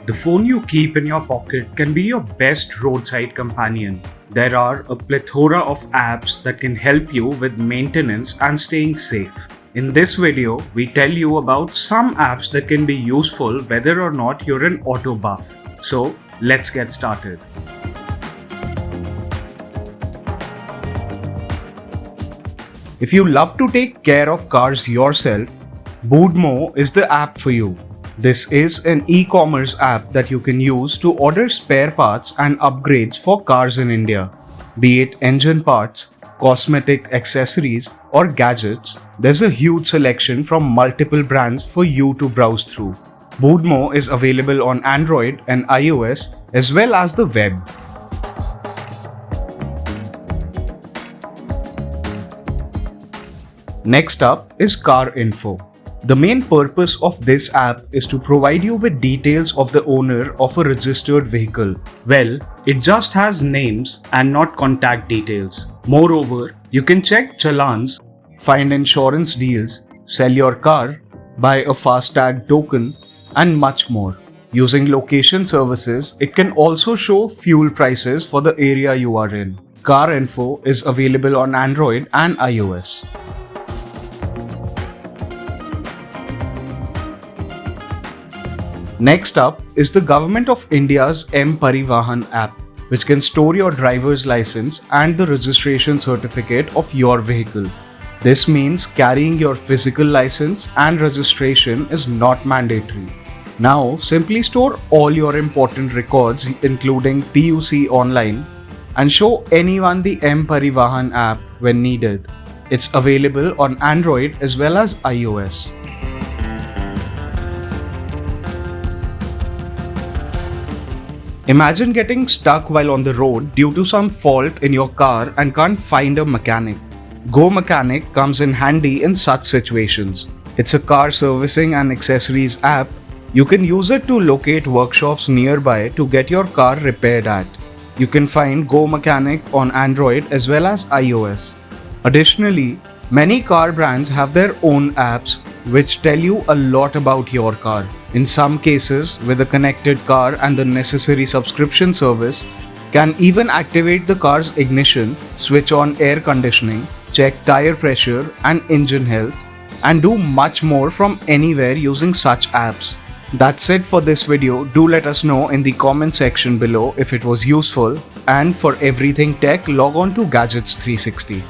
The phone you keep in your pocket can be your best roadside companion. There are a plethora of apps that can help you with maintenance and staying safe. In this video, we tell you about some apps that can be useful whether or not you're an auto buff. So, let's get started. If you love to take care of cars yourself, Boodmo is the app for you. This is an e-commerce app that you can use to order spare parts and upgrades for cars in India. Be it engine parts, cosmetic accessories, or gadgets, there's a huge selection from multiple brands for you to browse through. Boodmo is available on Android and iOS as well as the web. Next up is Car Info. The main purpose of this app is to provide you with details of the owner of a registered vehicle. Well, it just has names and not contact details. Moreover, you can check challans, find insurance deals, sell your car, buy a FASTag token, and much more. Using location services, it can also show fuel prices for the area you are in. Car Info is available on Android and iOS. Next up is the Government of India's M-Parivahan app, which can store your driver's license and the registration certificate of your vehicle. This means carrying your physical license and registration is not mandatory. Now, simply store all your important records, including PUC, online and show anyone the M-Parivahan app when needed. It's available on Android as well as iOS. Imagine getting stuck while on the road due to some fault in your car and can't find a mechanic. GoMechanic comes in handy in such situations. It's a car servicing and accessories app. You can use it to locate workshops nearby to get your car repaired at. You can find GoMechanic on Android as well as iOS. Additionally, many car brands have their own apps which tell you a lot about your car. In some cases, with a connected car and the necessary subscription service, can even activate the car's ignition, switch on air conditioning, check tire pressure and engine health, and do much more from anywhere using such apps. That's it for this video. Do let us know in the comment section below if it was useful, and for everything tech, log on to Gadgets 360.